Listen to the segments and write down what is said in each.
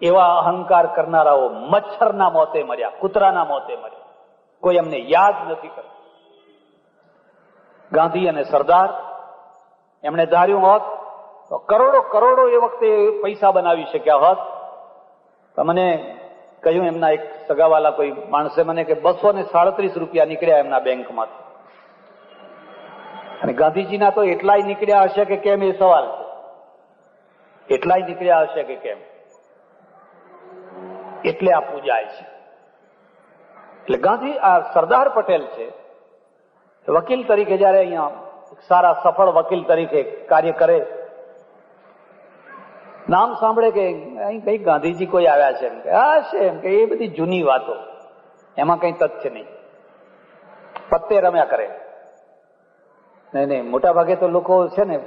એવા અહંકાર કરનારાઓ મચ્છરના મોતે મર્યા, કૂતરાના મોતે મર્યા. કોઈ એમને યાદ નથી કરતું. ગાંધી અને સરદાર એમણે ધાર્યું હોત તો કરોડો કરોડો એ વખતે પૈસા બનાવી શક્યા હોત. તો મને કહ્યું એમના એક સગાવાલા કોઈ માણસે મને કે 237 રૂપિયા નીકળ્યા એમના બેંકમાંથી. અને ગાંધીજીના તો એટલાય નીકળ્યા હશે કે કેમ એ સવાલ છે. એટલાય નીકળ્યા હશે કે કેમ, એટલે આ પૂજાય છે. એટલે ગાંધી આ સરદાર પટેલ છે, વકીલ તરીકે જયારે અહીંયા સારા સફળ વકીલ તરીકે કાર્ય કરે, નામ સાંભળે કે અહીં કઈ ગાંધીજી કોઈ આવ્યા છે, એમ કે હા છે, એમ કે એ બધી જૂની વાતો, એમાં કઈ તથ્ય નહીં, પત્તે રમ્યા કરે. નહીં, મોટા ભાગે તો લોકો છે ને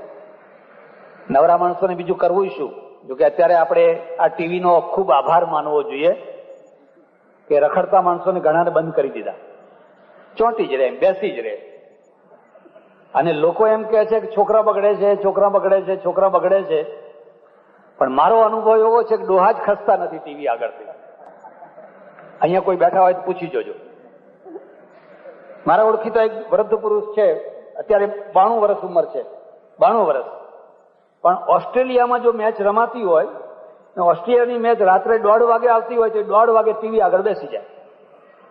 નવરા માણસોને બીજું કરવું શું. જો કે અત્યારે આપણે આ ટીવીનો ખૂબ આભાર માનવો જોઈએ કે રખડતા માણસોને ઘણાને બંધ કરી દીધા. ચોંટી જ રહે, બેસી જ રહે. અને લોકો એમ કહે છે કે છોકરા બગડે છે, છોકરા બગડે છે, છોકરા બગડે છે. પણ મારો અનુભવ એવો છે કે ડોહા જ ખસતા નથી ટીવી આગળથી. અહીંયા કોઈ બેઠા હોય તો પૂછી જોજો. મારા ઓળખીતા એક વૃદ્ધ પુરુષ છે, અત્યારે 92 વર્ષ ઉંમર છે, 92 વર્ષ. પણ ઓસ્ટ્રેલિયામાં જો મેચ રમાતી હોય, ઓસ્ટ્રેલિયાની મેચ રાત્રે 1:30 વાગે આવતી હોય તો 1:30 વાગે ટીવી આગળ બેસી જાય.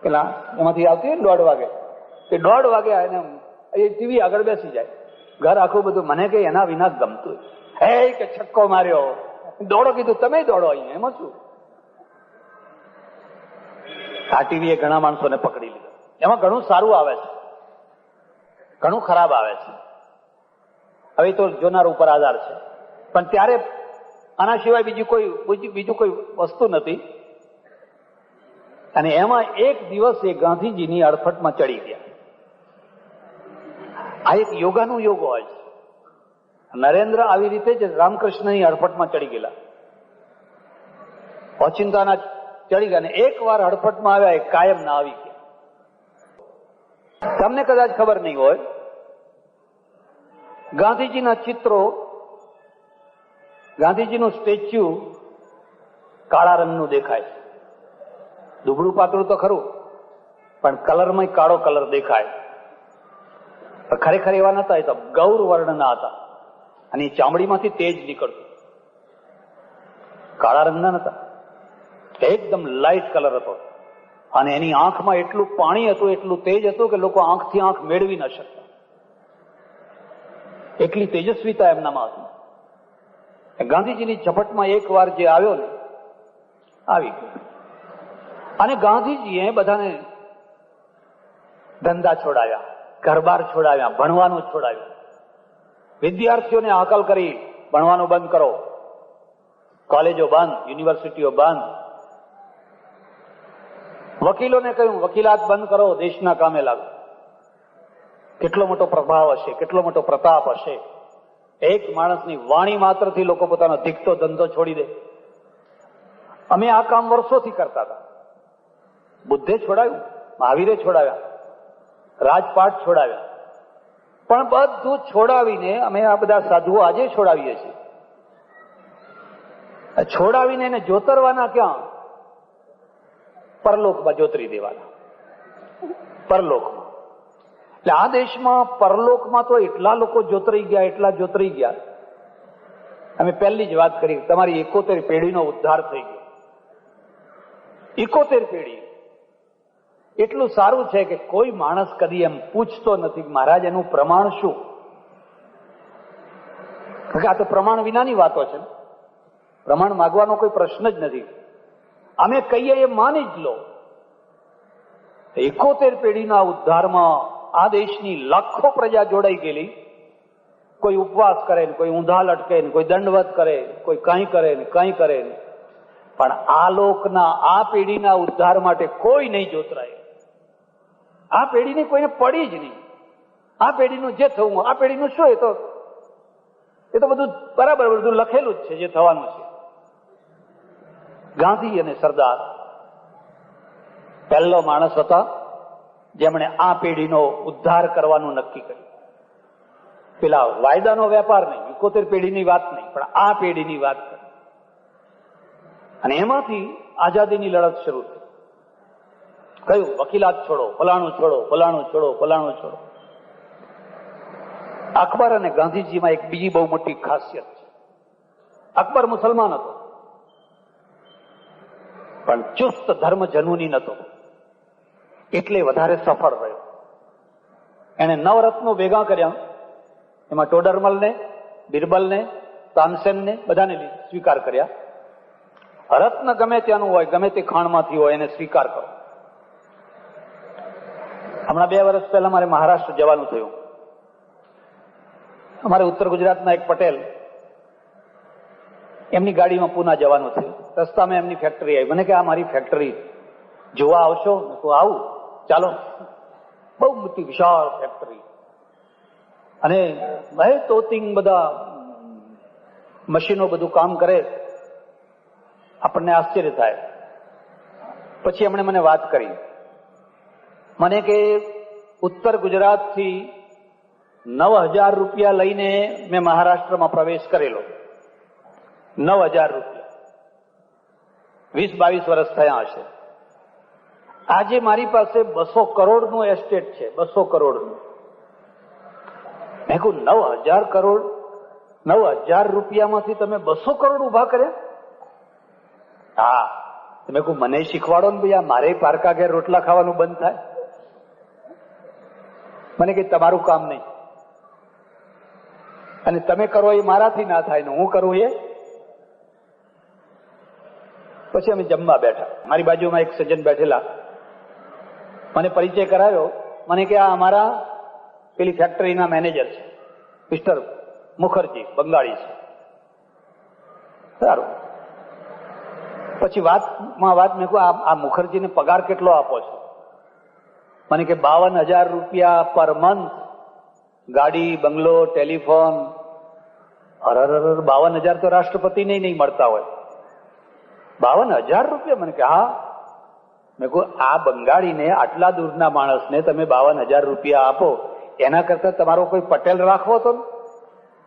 પેલા એમાંથી આવતી હોય ને 1:30 વાગે, તે 1:30 વાગે એને એ ટીવી આગળ બેસી જાય. ઘર આખું બધું. મને કે એના વિના ગમતું. હે કે છક્કો માર્યો, દોડો. કીધું તમે દોડો અહીંયા, એમાં શું. આ ટીવીએ ઘણા માણસોને પકડી લીધો. એમાં ઘણું સારું આવે છે, ઘણું ખરાબ આવે છે. હવે તો જોનાર ઉપર આધાર છે. પણ ત્યારે આના સિવાય બીજું કોઈ વસ્તુ નથી. અને એમાં એક દિવસ એ ગાંધીજીની અડફટમાં ચડી ગયા. આ એક યોગાનું યોગ હોય છે. નરેન્દ્ર આવી રીતે જ રામકૃષ્ણની અડફટમાં ચડી ગયેલા, ઓચિંતાના ચડી ગયા. અને એક વાર અડફટમાં આવ્યા, એ કાયમ ના આવી ગયા. તમને કદાચ ખબર નહીં હોય, ગાંધીજીના ચિત્રો, ગાંધીજીનું સ્ટેચ્યુ કાળા રંગનું દેખાય છે. દુબળું પાતળું તો ખરું, પણ કલરમાં કાળો કલર દેખાય. ખરેખર એવા નતા, એ તો ગૌર વર્ણના હતા. અને ચામડીમાંથી તેજ નીકળતું. કાળા રંગના નતા, એકદમ લાઇટ કલર હતો. અને એની આંખમાં એટલું પાણી હતું, એટલું તેજ હતું કે લોકો આંખથી આંખ મેળવી ન શકતા. એટલી તેજસ્વીતા એમનામાં હતી. ગાંધીજીની ઝપટમાં એક વાર જે આવ્યો ને, આવી ગયો. અને ગાંધીજીએ બધાને ધંધા છોડાવ્યા, ઘરબાર છોડાવ્યા, ભણવાનું છોડાવ્યું. વિદ્યાર્થીઓને હાકલ કરી, ભણવાનું બંધ કરો, કોલેજો બંધ, યુનિવર્સિટીઓ બંધ. વકીલોને કહ્યું વકીલાત બંધ કરો, દેશના કામે લાગો. કેટલો મોટો પ્રભાવ હશે, કેટલો મોટો પ્રતાપ હશે. એક માણસની વાણી માત્રથી લોકો પોતાનો ધીકતો ધંધો છોડી દે. અમે આ કામ વર્ષોથી કરતા હતા. બુદ્ધે છોડાવ્યું, મહાવીરે છોડાવ્યા, રાજપાટ છોડાવ્યા. પણ બધું છોડાવીને અમે આ બધા સાધુઓ આજે છોડાવીએ છીએ. છોડાવીને એને જોતરવાના ક્યાં? પરલોકમાં જોતરી દેવાના, પરલોકમાં. એટલે આ દેશમાં પરલોકમાં તો એટલા લોકો જોતરાઈ ગયા, એટલા જોતરાઈ ગયા. અમે પહેલી જ વાત કરી, તમારી 71 પેઢીનો ઉદ્ધાર થઈ ગયો. 71 પેઢી. એટલું સારું છે કે કોઈ માણસ કદી એમ પૂછતો નથી મહારાજ એનું પ્રમાણ શું. આ તો પ્રમાણ વિનાની વાતો છે. પ્રમાણ માગવાનો કોઈ પ્રશ્ન જ નથી. અમે કહીએ એ માની જ લો. 71 પેઢીના ઉદ્ધારમાં આ દેશની લાખો પ્રજા જોડાઈ ગયેલી. કોઈ ઉપવાસ કરે ને, કોઈ ઊંધા લટકે ને, કોઈ દંડવત કરે, કોઈ કંઈ કરે ને, કંઈ કરે ને. પણ આ લોકના, આ પેઢીના ઉદ્ધાર માટે કોઈ નહીં જોતરાય. આ પેઢીની કોઈને પડી જ નહીં. આ પેઢીનું જે થવું, આ પેઢીનું શું, એ તો બધું બરાબર, બધું લખેલું જ છે જે થવાનું છે. ગાંધી અને સરદાર પહેલો માણસ હતા જેમણે આ પેઢીનો ઉદ્ધાર કરવાનું નક્કી કર્યું. પેલા વાયદાનો વેપાર નહીં, 71 પેઢીની વાત નહીં, પણ આ પેઢીની વાત કરી. અને એમાંથી આઝાદીની લડત શરૂ થઈ. કયું? વકીલાત છોડો, ફલાણું છોડો, ફલાણું છોડો, ફલાણું છોડો. અકબર અને ગાંધીજીમાં એક બીજી બહુ મોટી ખાસિયત છે. અકબર મુસલમાન હતો, પણ ચુસ્ત ધર્મ જનૂની નતો, એટલે વધારે સફળ રહ્યો. એને નવરત્નો ભેગા કર્યા, એમાં ટોડરમલને, બિરબલને, તાનસેનને બધાને સ્વીકાર કર્યા. રત્ન ગમે ત્યાંનું હોય, ગમે તે ખાણમાંથી હોય, એને સ્વીકાર કરો. હમણાં 2 વર્ષ પહેલા મારે મહારાષ્ટ્ર જવાનું થયું. અમારે ઉત્તર ગુજરાતના એક પટેલ, એમની ગાડીમાં પૂના જવાનું થયું. રસ્તામાં એમની ફેક્ટરી આવી. મને કે આ મારી ફેક્ટરી જોવા આવશો? મેં કહ્યું આવું, ચાલો. બહુ મોટી વિશાળ ફેક્ટરી, અને ભાઈ તોતિંગ બધા મશીનો બધું કામ કરે, આપણને આશ્ચર્ય થાય. પછી એમણે મને વાત કરી, મને કે ઉત્તર ગુજરાતથી 9,000 રૂપિયા લઈને મેં મહારાષ્ટ્રમાં પ્રવેશ કરેલો. 9,000 રૂપિયા, 20-22 વર્ષ થયા હશે. આજે મારી પાસે 200 કરોડનું એસ્ટેટ છે, 200 કરોડનું. મેં કહ્યું 9,000 કરોડ, 9,000 રૂપિયામાંથી તમે 200 કરોડ ઉભા કર્યા? હા. મેં કહું મને શીખવાડો ને ભાઈ, મારે પારકા ઘેર રોટલા ખાવાનું બંધ થાય. મને કે તમારું કામ નહીં, અને તમે કરો એ મારાથી ના થાય ને હું કરું એ. પછી અમે જમવા બેઠા. મારી બાજુમાં એક સજ્જન બેઠેલા, મને પરિચય કરાયો. મને કે આ અમારા પેલી ફેક્ટરીના મેનેજર છે, મિસ્ટર મુખર્જી, બંગાળી છે. સારું. પછી વાત મેં કહું આ મુખર્જીને પગાર કેટલો આપો છો? મને કે 52,000 રૂપિયા પર મંથ, ગાડી, બંગલો, ટેલિફોન. અરે 52,000 તો રાષ્ટ્રપતિને નહીં મળતા હોય. 52,000 રૂપિયા? મને કે હા. મેં કહું આ બંગાળીને, આટલા દૂરના માણસને તમે 52,000 રૂપિયા આપો, એના કરતા તમારો કોઈ પટેલ રાખવો તો ને,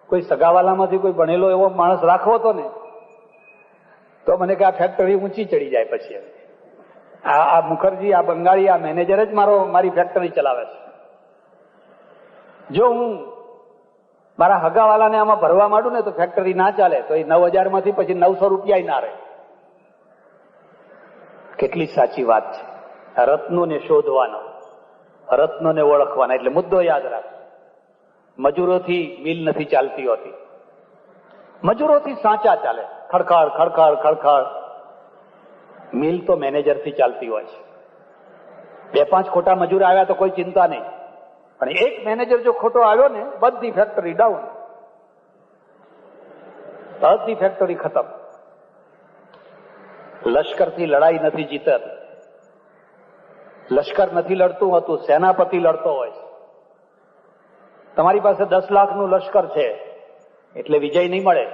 કોઈ સગાવાલામાંથી કોઈ ભણેલો એવો માણસ રાખવો તો ને, તો મને કે આ ફેક્ટરી ઊંચી ચડી જાય. પછી આ મુખર્જી, આ બંગાળી, આ મેનેજર જ મારી ફેક્ટરી ચલાવે છે. જો હું મારા હગાવાલાને આમાં ભરવા માંડું ને તો ફેક્ટરી ના ચાલે. તો એ 9,000 માંથી પછી 900 રૂપિયા ના રહે. કેટલી સાચી વાત છે. રત્નોને શોધવાનો, રત્નોને ઓળખવાના. એટલે મુદ્દો યાદ રાખ, મજૂરોથી મિલ નથી ચાલતી હોતી, મજૂરોથી સાચા ચાલે. ખડખડ ખડખડ ખડખડ. મિલ તો મેનેજરથી ચાલતી હોય છે. 2-5 ખોટા મજૂર આવ્યા તો કોઈ ચિંતા નહીં, પણ એક મેનેજર જો ખોટો આવ્યો ને, બધી ફેક્ટરી ડાઉન, બધી ફેક્ટરી ખતમ. લશ્કરથી લડાઈ નથી જીતત. લશ્કર નથી લડતું હોતું, સેનાપતિ લડતો હોય છે. તમારી પાસે 10 લાખનું લશ્કર છે એટલે વિજય નહીં મળે.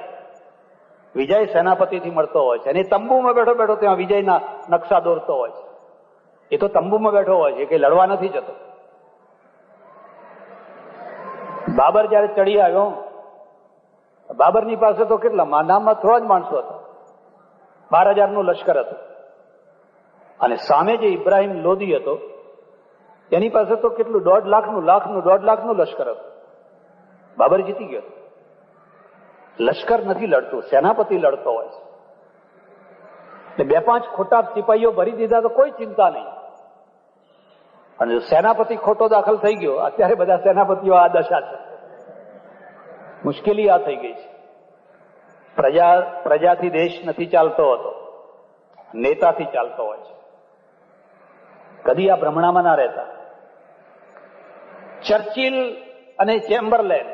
વિજય સેનાપતિથી મળતો હોય છે. અને તંબુમાં બેઠો બેઠો ત્યાં વિજયના નકશા દોરતો હોય છે. એ તો તંબુમાં બેઠો હોય છે, કે લડવા નથી જતો. બાબર જયારે ચડી આવ્યો, બાબરની પાસે તો કેટલા નામમાં થોડા જ માણસો હતા. 12,000નું લશ્કર હતું. અને સામે જે ઇબ્રાહિમ લોદી હતો, એની પાસે તો કેટલું 1.5 લાખનું લશ્કર હતું. બાબર જીતી ગયો. લશ્કર નથી લડતું, સેનાપતિ લડતો હોય છે. 2-5 ખોટા સિપાહીઓ ભરી દીધા તો કોઈ ચિંતા નહીં. અને જો સેનાપતિ ખોટો દાખલ થઈ ગયો, અત્યારે બધા સેનાપતિઓ આ દશા છે. મુશ્કેલી આ થઈ ગઈ છે. પ્રજાથી દેશ નથી ચાલતો હોતો, નેતાથી ચાલતો હોય છે. કદી આ ભ્રમણામાં ના રહેતા. ચર્ચિલ અને ચેમ્બરલેન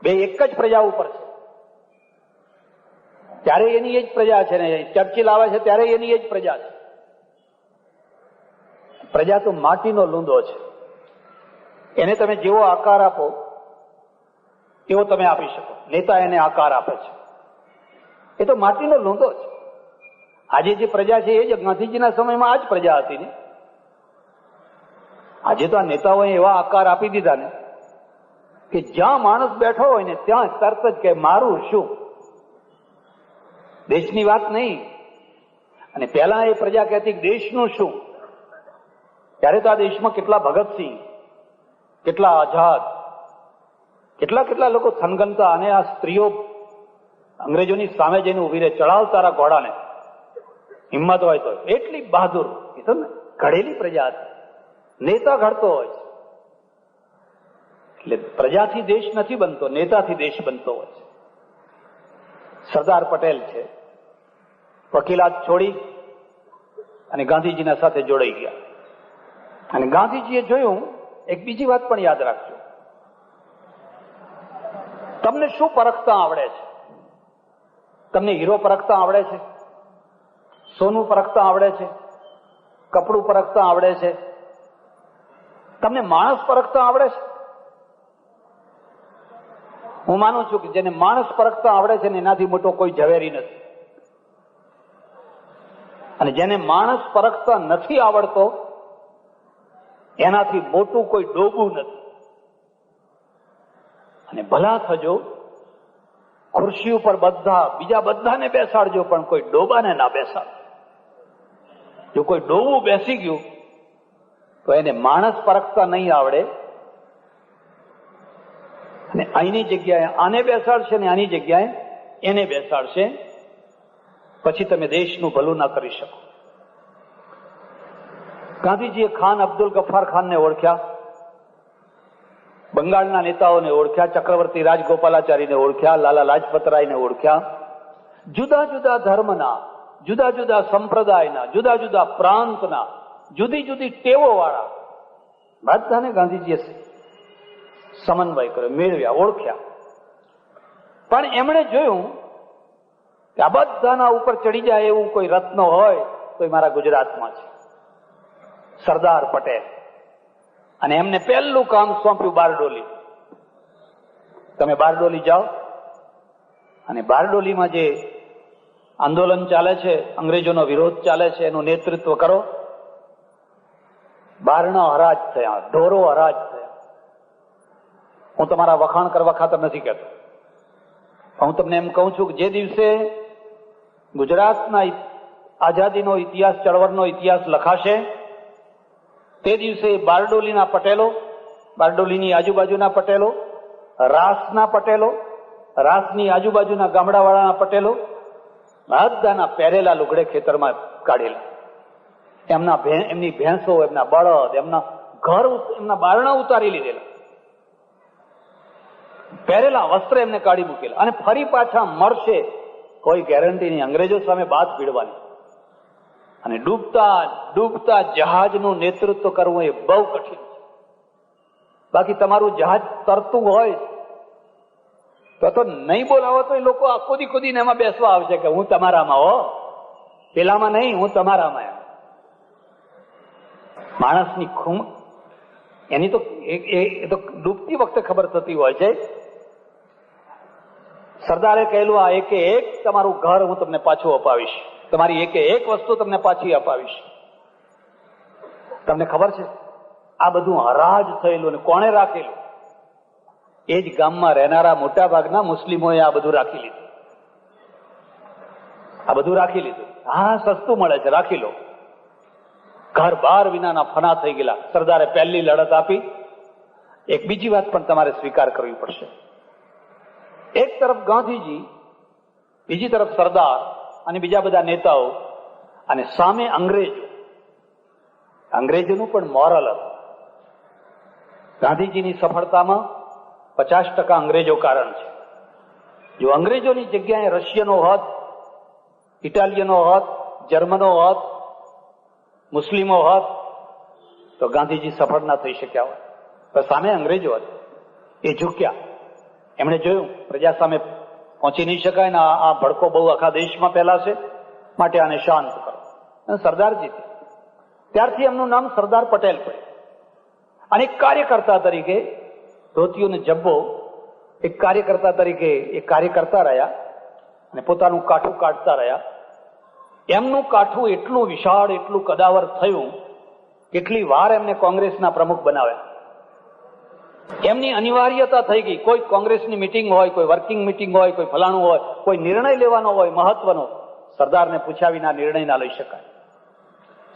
બે એક જ પ્રજા ઉપર છે. ત્યારે એની એ જ પ્રજા છે ને, ચર્ચિલ આવે છે ત્યારે એની એ જ પ્રજા છે. પ્રજા તો માટીનો લૂંદો છે. એને તમે જેવો આકાર આપો એવો તમે આપી શકો. નેતા એને આકાર આપે છે. એ તો માટીનો લૂંદો છે. આજે જે પ્રજા છે એ જ ગાંધીજીના સમયમાં આ જ પ્રજા હતી ને. આજે તો આ નેતાઓએ એવા આકાર આપી દીધા ને કે જ્યાં માણસ બેઠો હોય ને ત્યાં તરત જ કે મારું શું. દેશની વાત નહીં. અને પહેલા એ પ્રજા કહેતી દેશનું શું? ત્યારે તો આ દેશમાં કેટલા ભગતસિંહ, કેટલા આઝાદ, કેટલા કેટલા લોકો થનગનતા, અને આ સ્ત્રીઓ અંગ્રેજોની સામે જઈને ઉભી રહે, ચડાવ તારા ઘોડાને, હિંમત હોય તો. એટલી બહાદુર, એ તો ઘડેલી પ્રજા હતી. નેતા ઘડતો હોય છે. એટલે પ્રજાથી દેશ નથી બનતો, નેતાથી દેશ બનતો હોય છે. સરદાર પટેલ છે, વકીલાત છોડી અને ગાંધીજીના સાથે જોડાઈ ગયા. અને ગાંધીજીએ જોયું, એક બીજી વાત પણ યાદ રાખજો, તમને શું પરખતા આવડે છે? તમને હીરો પરખતા આવડે છે? સોનું પરખતા આવડે છે? કપડું પરખતા આવડે છે? તમને માણસ પરખતા આવડે છે? હું માનું છું કે જેને માણસ પરખતા આવડે છે ને એનાથી મોટો કોઈ ઝવેરી નથી. અને જેને માણસ પરખતા નથી આવડતો એનાથી મોટું કોઈ ડોબું નથી. અને ભલા થજો, ખુરશી ઉપર બીજા બધાને બેસાડજો, પણ કોઈ ડોબાને ના બેસાડજો. જો કોઈ ડોબું બેસી ગયું તો એને માણસ પરખતા નહીં આવડે, અને અહીંની જગ્યાએ આને બેસાડશે ને આની જગ્યાએ એને બેસાડશે, પછી તમે દેશનું ભલું ના કરી શકો. ગાંધીજીએ ખાન અબ્દુલ ગફ્ફાર ખાનને ઓળખ્યા, બંગાળના નેતાઓને ઓળખ્યા, ચક્રવર્તી રાજગોપાલાચારીને ઓળખ્યા, લાલા લાજપતરાયને ઓળખ્યા. જુદા જુદા ધર્મના, જુદા જુદા સંપ્રદાયના, જુદા જુદા પ્રાંતના, જુદી જુદી ટેવો વાળા બધાને ગાંધીજીએ સમન્વય કર્યો, મેળવ્યા, ઓળખ્યા. પણ એમણે જોયું કે આ બધાના ઉપર ચડી જાય એવું કોઈ રત્ન હોય તો એ મારા ગુજરાતમાં છે, સરદાર પટેલ. અને એમને પહેલું કામ સોંપ્યું બારડોલી. તમે બારડોલી જાઓ અને બારડોલીમાં જે આંદોલન ચાલે છે, અંગ્રેજોનો વિરોધ ચાલે છે, એનું નેતૃત્વ કરો. બારણા હરાજ થયા, ઢોરો હરાજ થયા. હું તમારા વખાણ કરવા ખાતર નથી કહેતો, હું તમને એમ કહું છું કે જે દિવસે ગુજરાતના આઝાદીનો ઇતિહાસ, ચળવળનો ઇતિહાસ લખાશે, તે દિવસે બારડોલીના પટેલો, બારડોલીની આજુબાજુના પટેલો, રાસના પટેલો, રાસની આજુબાજુના ગામડાવાળાના પટેલો બધાના પહેરેલા લુગડે ખેતરમાં કાઢેલા, એમની ભેંસો, એમના બળદ, એમના ઘર, એમના બારણા ઉતારી લીધેલા, પહેરેલા વસ્ત્ર એમને કાઢી મૂકેલા. અને ફરી પાછા મળશે કોઈ ગેરંટી નહીં. અંગ્રેજો સામે બાદ ભીડવાની. અને ડૂબતા ડૂબતા જહાજનું નેતૃત્વ કરવું એ બહુ કઠિન છે. બાકી તમારું જહાજ તરતું હોય તો નહીં બોલાવો તો એ લોકો કૂદી કૂદીને એમાં બેસવા આવશે કે હું તમારામાં હો, પેલામાં નહીં, હું તમારામાં. એમ માણસની ખૂમ એની તો એ તો ડૂબતી વખતે ખબર થતી હોય છે. સરદારે કહેલું, આ એકે એક તમારું ઘર હું તમને પાછું અપાવીશ, તમારી એકે એક વસ્તુ તમને પાછી અપાવીશ. તમને ખબર છે આ બધું હરાજ થયેલું ને કોણે રાખેલું? એ જ ગામમાં રહેનારા મોટા ભાગના મુસ્લિમોએ આ બધું રાખી લીધું. આ બધું રાખી લીધું. હા, સસ્તું મળે છે, રાખી લો. ઘર બાર વિનાના ફના થઈ ગયેલા. સરદારે પહેલી લડત આપી. એક બીજી વાત પણ તમારે સ્વીકાર કરવી પડશે. એક તરફ ગાંધીજી, બીજી તરફ સરદાર અને બીજા બધા નેતાઓ, અને સામે અંગ્રેજો. અંગ્રેજોનું પણ મોરલ હતું. ગાંધીજીની સફળતામાં 50% અંગ્રેજો કારણ છે. જો અંગ્રેજોની જગ્યાએ રશિયનો હોત, ઇટાલિયનો હોત, જર્મનો હોત, મુસ્લિમો હોત તો ગાંધીજી સફળ ના થઈ શક્યા હોત. પણ સામે અંગ્રેજો હતા, એ ઝૂક્યા. એમણે જોયું પ્રજા સામે પહોંચી નહીં શકાય ને આ ભડકો બહુ આખા દેશમાં ફેલાશે, માટે આને શાંત કરો. અને સરદારજી, ત્યારથી એમનું નામ સરદાર પટેલ પડ્યું. અને એક કાર્યકર્તા તરીકે, ધોતીઓ ને જબ્બો, એક કાર્યકર્તા તરીકે એ કાર્ય કરતા રહ્યા અને પોતાનું કાઠું કાઢતા રહ્યા. એમનું કાઠું એટલું વિશાળ, એટલું કદાવર થયું, કેટલી વાર એમને કોંગ્રેસના પ્રમુખ બનાવ્યા. એમની અનિવાર્યતા થઈ ગઈ. કોઈ કોંગ્રેસની મિટિંગ હોય, કોઈ વર્કિંગ મિટિંગ હોય, કોઈ ફલાણું હોય, કોઈ નિર્ણય લેવાનો હોય મહત્વનો, સરદારને પૂછ્યા વિના નિર્ણય ના લઈ શકાય.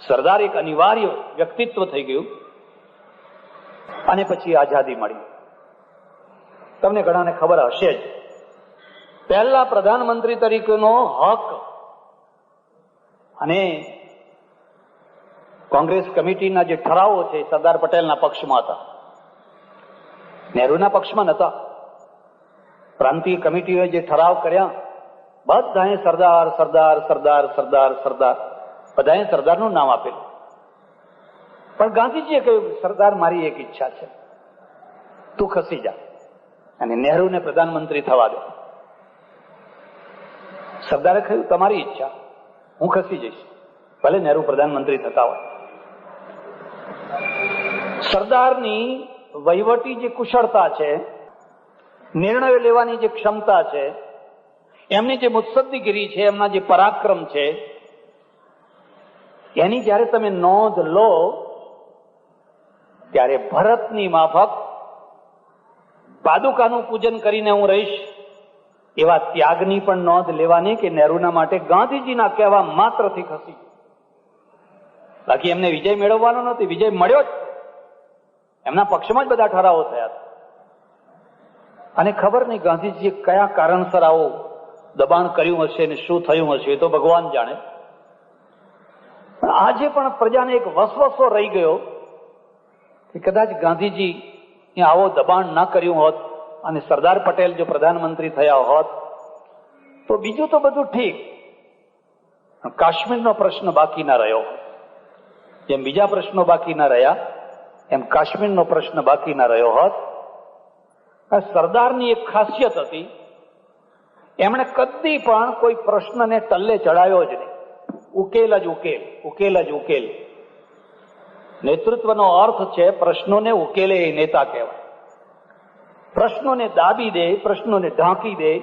સરદાર એક અનિવાર્ય વ્યક્તિત્વ થઈ ગયું. અને પછી આઝાદી મળી. તમને ઘણાને ખબર હશે જ, પહેલા પ્રધાનમંત્રી તરીકેનો હક અને કોંગ્રેસ કમિટીના જે ઠરાવો છે સરદાર પટેલના પક્ષમાં હતા, નહેરુના પક્ષમાં નહોતા. પ્રાંતીય કમિટીએ જે ઠરાવ કર્યા, બધાએ સરદાર સરદાર સરદાર સરદાર સરદાર બધાએ સરદારનું નામ આપેલું. પણ ગાંધીજીએ કહ્યું, સરદાર મારી એક ઈચ્છા છે, તું ખસી જા અને નહેરુને પ્રધાનમંત્રી થવા દે. સરદારે કહ્યું, તમારી ઈચ્છા, હું ખસી જઈશ, ભલે નહેરુ પ્રધાનમંત્રી થતા હોય. સરદારની વહીવટી જે કુશળતા છે, નિર્ણયો લેવાની જે ક્ષમતા છે, એમની જે મુત્સદ્દીગીરી છે, એમના જે પરાક્રમ છે, એની જયારે તમે નોંધ લો ત્યારે ભરતની માફક પાદુકાનું પૂજન કરીને હું રહીશ, એવા ત્યાગની પણ નોંધ લેવાની કે નહેરુના માટે ગાંધીજીના કહેવા માત્રથી ખસી. બાકી એમને વિજય મેળવવાનો નથી, વિજય મળ્યો જ, એમના પક્ષમાં જ બધા ઠરાવો થયા. અને ખબર નહીં ગાંધીજીએ કયા કારણસર આવું દબાણ કર્યું હશે ને શું થયું હશે, એ તો ભગવાન જાણે. પણ આજે પણ પ્રજાને એક વસવસો રહી ગયો કે કદાચ ગાંધીજી આવો દબાણ ના કર્યું હોત અને સરદાર પટેલ જો પ્રધાનમંત્રી થયા હોત તો બીજું તો બધું ઠીક, કાશ્મીરનો પ્રશ્ન બાકી ના રહ્યો. જેમ બીજા પ્રશ્નો બાકી ના રહ્યા એમ કાશ્મીરનો પ્રશ્ન બાકી ના રહ્યો હોત. સરદારની એક ખાસિયત હતી, એમણે કદી પણ કોઈ પ્રશ્નને ટલ્લે ચડાવ્યો જ નહીં. ઉકેલ જ ઉકેલ, ઉકેલ જ ઉકેલ. નેતૃત્વનો અર્થ છે પ્રશ્નોને ઉકેલે એ નેતા કહેવાય. પ્રશ્નોને દાબી દે, પ્રશ્નોને ઢાંકી દે,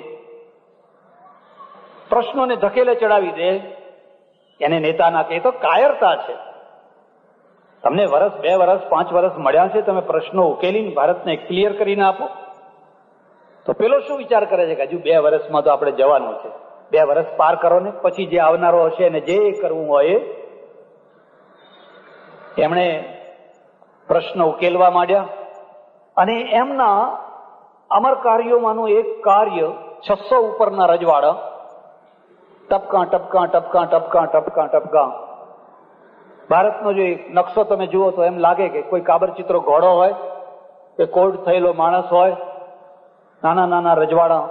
પ્રશ્નોને ધકેલે ચડાવી દે, એને નેતા ના કહે. તો કાયરતા છે. તમને વર્ષ, 2 વર્ષ, 5 વર્ષ મળ્યા છે, તમે પ્રશ્નો ઉકેલીને ભારતને ક્લિયર કરીને આપો, તો પેલો શું વિચાર કરે છે કે હજુ 2 વર્ષમાં તો આપણે જવાનું છે, 2 વર્ષ પાર કરો ને પછી જે આવનારો હશે એને જે કરવું હોય. એમણે પ્રશ્ન ઉકેલવા માંડ્યા અને એમના અમર કાર્યોમાંનું એક કાર્ય 600 ઉપરના રજવાડા, ટપકા ટપકા ટપકા ટપકા ટપકા ટપકા. ભારતનો જે નકશો તમે જુઓ તો એમ લાગે કે કોઈ કાબરચિત્રો ઘોડો હોય કે કોડ થયેલો માણસ હોય, નાના નાના રજવાડા.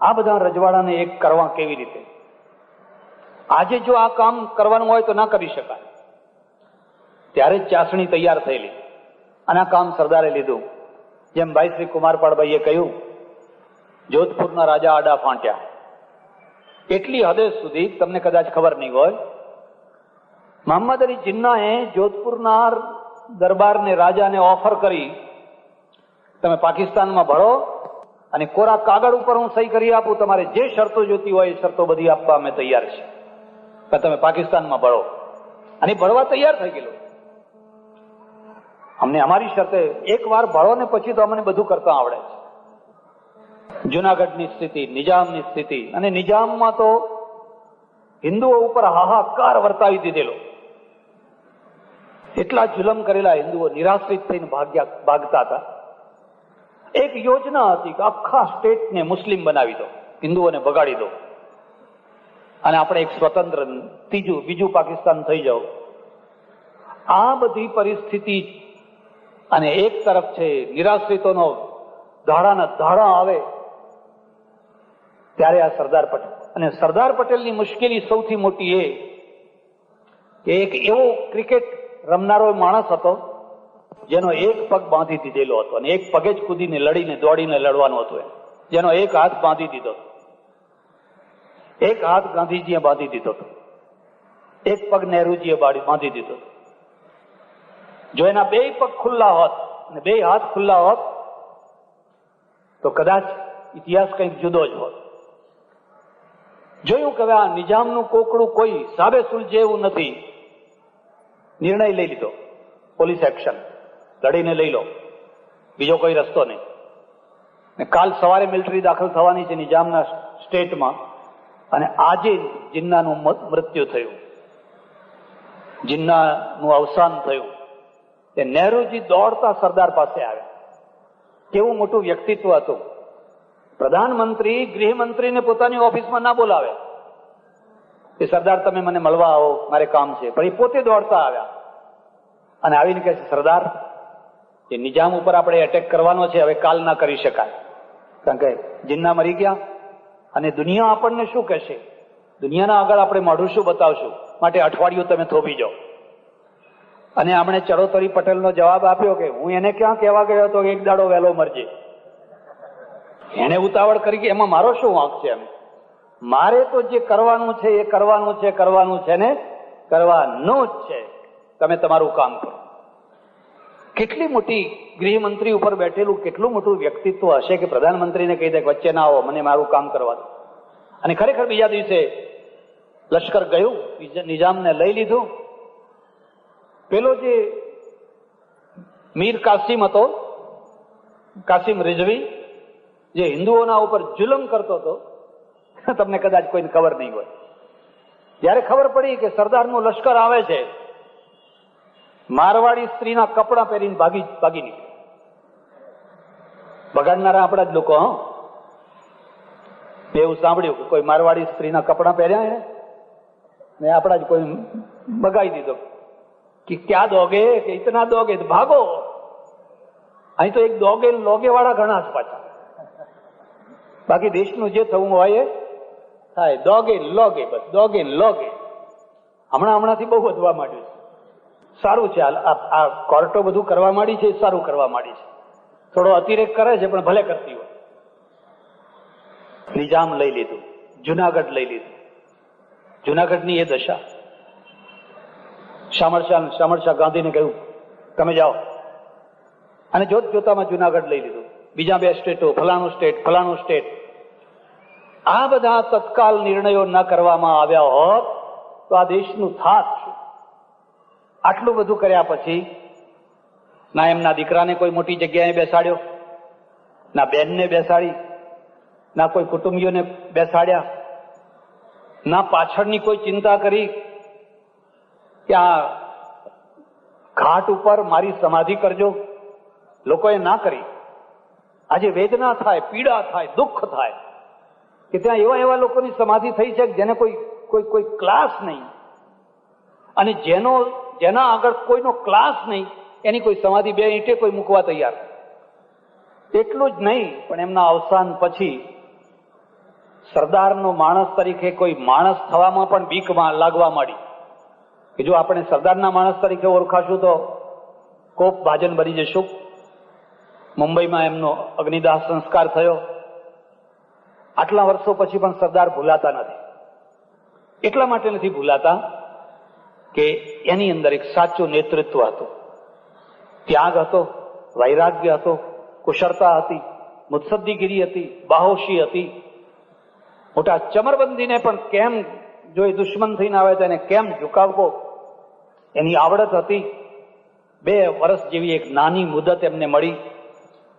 આ બધા રજવાડાને એક કરવા કેવી રીતે? આજે જો આ કામ કરવાનું હોય તો ના કરી શકાય. ત્યારે જ ચાસણી તૈયાર થયેલી અને આ કામ સરદારે લીધું. જેમ ભાઈ શ્રી કુમારપાળભાઈએ કહ્યું, જોધપુરના રાજા આડા ફાંટ્યા. એટલી હદે સુધી તમને કદાચ ખબર નહીં હોય, મોહમ્મદ અલી જિન્નાએ જોધપુરના દરબારને, રાજાને ઓફર કરી, તમે પાકિસ્તાનમાં ભળો અને કોરા કાગળ ઉપર હું સહી કરી આપું, તમારે જે શરતો જોતી હોય એ શરતો બધી આપવા અમે તૈયાર છીએ, પણ તમે પાકિસ્તાનમાં ભળો. અને ભળવા તૈયાર થઈ ગયેલો. અમને અમારી શરતે એક વાર ભળો ને પછી તો અમને બધું કરતા આવડે છે. જુનાગઢની સ્થિતિ, નિજામની સ્થિતિ, અને નિજામમાં તો હિન્દુઓ ઉપર હાહાકાર વર્તાવી દીધેલો. એટલા જુલમ કરેલા હિન્દુઓ નિરાશ્રિત થઈને ભાગતા હતા. એક યોજના હતી કે આખા સ્ટેટને મુસ્લિમ બનાવી દો, હિન્દુઓને બગાડી દો અને આપણે એક સ્વતંત્ર બીજું પાકિસ્તાન થઈ જાવ. આ બધી પરિસ્થિતિ અને એક તરફ છે નિરાશ્રિતોનો ધાડાના ધાડા આવે ત્યારે આ સરદાર પટેલ. અને સરદાર પટેલની મુશ્કેલી સૌથી મોટી એ કે એક એવો ક્રિકેટ રમનારો માણસ હતો જેનો એક પગ બાંધી દીધેલો હતો અને એક પગે જ કૂદીને લડીને દોડીને લડવાનું હતું. જેનો એક હાથ બાંધી દીધો, એક હાથ ગાંધીજીએ બાંધી દીધો હતો, એક પગ નહેરુજીએ બાંધી દીધો. જો એના 2 પગ ખુલ્લા હોત અને 2 હાથ ખુલ્લા હોત તો કદાચ ઇતિહાસ કંઈક જુદો જ હોત. જોયું કે આ નિજામનું કોકડું કોઈ હિસાબે સુલઝે એવું નથી. નિર્ણય લઈ લીધો, પોલીસ એક્શન, લડીને લઈ લો. બીજો કોઈ રસ્તો નહીં. કાલ સવારે મિલિટરી દાખલ થવાની છે નિજામના સ્ટેટમાં, અને આજે જિન્નાનું મૃત્યુ થયું, જિન્નાનું અવસાન થયું. તે નહેરુજી દોડતા સરદાર પાસે આવ્યા. કેવું મોટું વ્યક્તિત્વ હતું. પ્રધાનમંત્રી ગૃહમંત્રીને પોતાની ઓફિસમાં ના બોલાવે કે સરદાર તમે મને મળવા આવો, મારે કામ છે, પણ એ પોતે દોડતા આવ્યા અને આવીને કહે છે સરદાર, એ નિજામ ઉપર આપણે એટેક કરવાનો છે, હવે કાલ ના કરી શકાય, કારણ કે જિન્ના મરી ગયા અને દુનિયા આપણને શું કહેશે, દુનિયાના આગળ આપણે મોઢું શું બતાવશું, માટે અઠવાડિયું તમે થોભી જાઓ. અને આપણે ચરોતરી પટેલનો જવાબ આપ્યો કે હું એને ક્યાં કહેવા ગયો હતો એક દાડો વહેલો મરજે. એને ઉતાવળ કરી કે એમાં મારો શું વાંક છે? એમ મારે તો જે કરવાનું છે એ કરવાનું છે ને કરવાનું જ છે. તમે તમારું કામ કરો. કેટલી મોટી ગૃહમંત્રી ઉપર બેઠેલું કેટલું મોટું વ્યક્તિત્વ હશે કે પ્રધાનમંત્રીને કહી દે કે વચ્ચે ના આવો, મને મારું કામ કરવા દો. અને ખરેખર બીજા દિવસે લશ્કર ગયું, નિજામને લઈ લીધું. પેલો જે મીર કાસિમ હતો, કાસિમ રિઝવી, જે હિન્દુઓના ઉપર જુલમ કરતો હતો, તમને કદાચ કોઈને ખબર નહીં હોય. જયારે ખબર પડી કે સરદારનું લશ્કર આવે છે, મારવાડી સ્ત્રીના કપડા પહેરીને ભાગી નીકળ્યા. બગાડનારા આપણા જ લોકો. એવું સાંભળ્યું કે કોઈ મારવાડી સ્ત્રીના કપડા પહેર્યા ને આપણા જ કોઈ બગાડી દીધો કે ક્યાં દોગે કે ઇતના દોગે તો ભાગો. અહીં તો એક દોગે લોગે વાળા ઘણા જ પાછા. બાકી દેશનું જે થવું હોય એ થાય. દોગે લોગે, બસ દોગે લોગે. હમણાંથી બહુ વધવા માંડ્યું છે. સારું છે, આ કોર્ટો બધું કરવા માંડી છે, સારું કરવા માંડી છે. થોડો અતિરેક કરે છે પણ ભલે કરતી હોય. નિજામ લઈ લીધું, જુનાગઢ લઈ લીધું. જુનાગઢની એ દશા. શામળશા ગાંધીને કહ્યું તમે જાઓ, અને જોતામાં જુનાગઢ લઈ લીધું. બીજા 2 સ્ટેટો, ફલાણું સ્ટેટ. આ બધા તત્કાલ નિર્ણયો ન કરવામાં આવ્યા હોત તો આ દેશનું થાત શું? આટલું બધું કર્યા પછી ના એમના દીકરાને કોઈ મોટી જગ્યાએ બેસાડ્યો, ના બેનને બેસાડી, ના કોઈ કુટુંબીઓને બેસાડ્યા, ના પાછળની કોઈ ચિંતા કરી કે આ ઘાટ ઉપર મારી સમાધિ કરજો. લોકોએ ના કરી. આજે વેદના થાય, પીડા થાય, દુઃખ થાય કે ત્યાં એવા લોકોની સમાધિ થઈ છે જેને કોઈ ક્લાસ નહીં, અને જેના આગળ કોઈનો ક્લાસ નહીં એની કોઈ સમાધિ 2 ઈંટે કોઈ મૂકવા તૈયાર. એટલું જ નહીં, પણ એમના અવસાન પછી સરદારનો માણસ તરીકે કોઈ માણસ થવામાં પણ બીક લાગવા માંડી કે જો આપણે સરદારના માણસ તરીકે ઓળખાશું તો કોપ ભાજન બની જશું. મુંબઈમાં એમનો અગ્નિદાહ સંસ્કાર થયો. આટલા વર્ષો પછી પણ સરદાર ભૂલાતા નથી. એટલા માટે નથી ભૂલાતા કે એની અંદર એક સાચું નેતૃત્વ હતું, ત્યાગ હતો, વૈરાગ્ય હતો, કુશળતા હતી, મુત્સદ્દીગીરી હતી, બાહોશી હતી. મોટા ચમરબંધીને પણ કેમ, જો એ દુશ્મન થઈને આવે તો એને કેમ ઝુકાવવો, એની આવડત હતી. 2 વર્ષ જેવી એક નાની મુદત એમને મળી,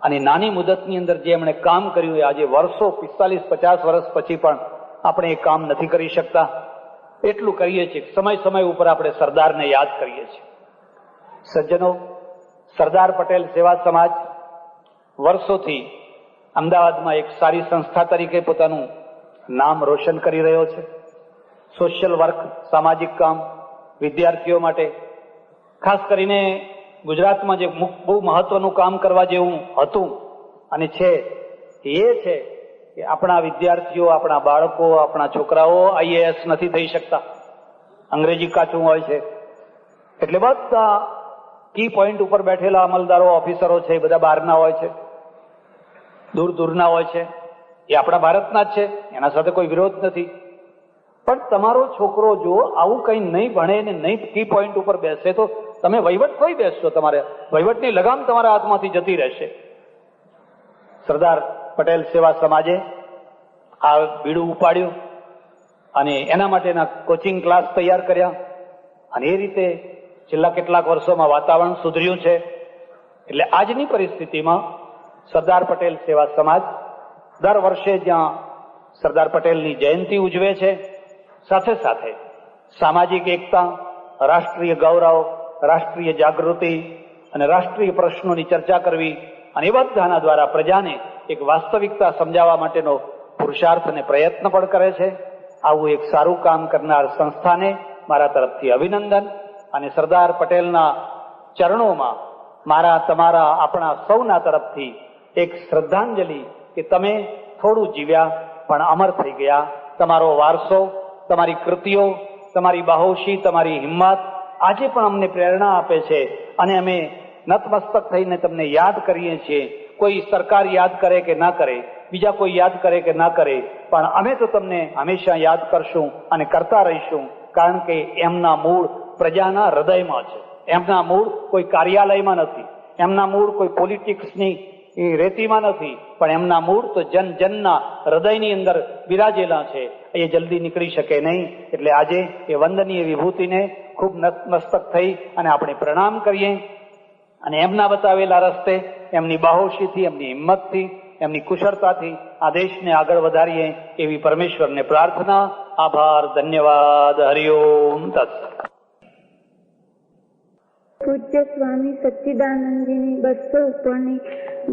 અને નાની મુદતની અંદર જે એમણે કામ કર્યું એ આજે વર્ષો 45-50 વર્ષ પછી પણ આપણે એ કામ નથી કરી શકતા. એટલું કરીએ છીએ, સમય ઉપર આપણે સરદારને યાદ કરીએ છીએ. સજ્જનો, સરદાર પટેલ સેવા સમાજ વર્ષોથી અમદાવાદમાં એક સારી સંસ્થા તરીકે પોતાનું નામ રોશન કરી રહ્યો છે. સોશિયલ વર્ક, સામાજિક કામ, વિદ્યાર્થીઓ માટે, ખાસ કરીને ગુજરાતમાં જે બહુ મહત્વનું કામ કરવા જેવું હતું અને છે એ છે કે આપણા વિદ્યાર્થીઓ, આપણા બાળકો, આપણા છોકરાઓ IAS નથી થઈ શકતા. અંગ્રેજી કાચું હોય છે એટલે બધા કી પોઈન્ટ ઉપર બેઠેલા અમલદારો, ઓફિસરો છે, બધા બહારના હોય છે, દૂરના હોય છે. એ આપણા ભારતના જ છે, એના સાથે કોઈ વિરોધ નથી. પણ તમારો છોકરો જો આવું કંઈ નહીં ભણે ને નહીં કી પોઈન્ટ ઉપર બેસે તો તમે વહીવટ કોઈ બેસશો? તમારે વહીવટની લગામ તમારા હાથમાંથી જતી રહેશે. સરદાર પટેલ સેવા સમાજે આ બીડું ઉપાડ્યું અને એના માટેના કોચિંગ ક્લાસ તૈયાર કર્યા, અને એ રીતે છેલ્લા કેટલાક વર્ષોમાં વાતાવરણ સુધર્યું છે. એટલે આજની પરિસ્થિતિમાં સરદાર પટેલ સેવા સમાજ દર વર્ષે જ્યાં સરદાર પટેલની જયંતિ ઉજવે છે, સાથે સાથે સામાજિક એકતા, રાષ્ટ્રીય ગૌરવ, રાષ્ટ્રીય જાગૃતિ અને રાષ્ટ્રીય પ્રશ્નોની ચર્ચા કરવી અને એ બધાના દ્વારા પ્રજાને એક વાસ્તવિકતા સમજાવવા માટેનો પુરુષાર્થ અને પ્રયત્ન પણ કરે છે. આવું એક સારું કામ કરનાર સંસ્થાને મારા તરફથી અભિનંદન અને સરદાર પટેલના ચરણોમાં મારા, તમારા, આપણા સૌના તરફથી એક શ્રદ્ધાંજલિ કે તમે થોડું જીવ્યા પણ અમર થઈ ગયા. તમારો વારસો, તમારી કૃતિઓ, તમારી બાહોશી, તમારી હિંમત આજે પણ અમને પ્રેરણા આપે છે અને અમે નતમસ્તક થઈને તમને યાદ કરીએ છીએ. કોઈ સરકાર યાદ કરે કે ના કરે, બીજા કોઈ યાદ કરે કે ના કરે, પણ અમે તો તમને હંમેશા યાદ કરશું અને કરતા રહીશું, કારણ કે એમના મૂળ પ્રજાના હૃદયમાં છે. એમના મૂળ કોઈ કાર્યાલયમાં નથી, એમના મૂળ કોઈ પોલિટિક્સની રેતીમાં નથી, પણ એમના મૂળ તો જન જનના હૃદયની અંદર બિરાજેલા છે. એ જલ્દી નીકળી શકે નહીં. એટલે આજે એ વંદનીય વિભૂતિને ખૂબ નતમસ્તક થઈ અને આપણે પ્રણામ કરીએ અને એમના બતાવેલા રસ્તે, એમની બાહોશીથી, એમની હિંમતથી, એમની કુશળતાથી આ દેશને આગળ વધારીએ એવી પરમેશ્વરને પ્રાર્થના. આભાર, ધન્યવાદ. હરિઓમ તત્સત. પૂજ્ય સ્વામી સચ્ચિદાનંદજીની 200 ઉપરની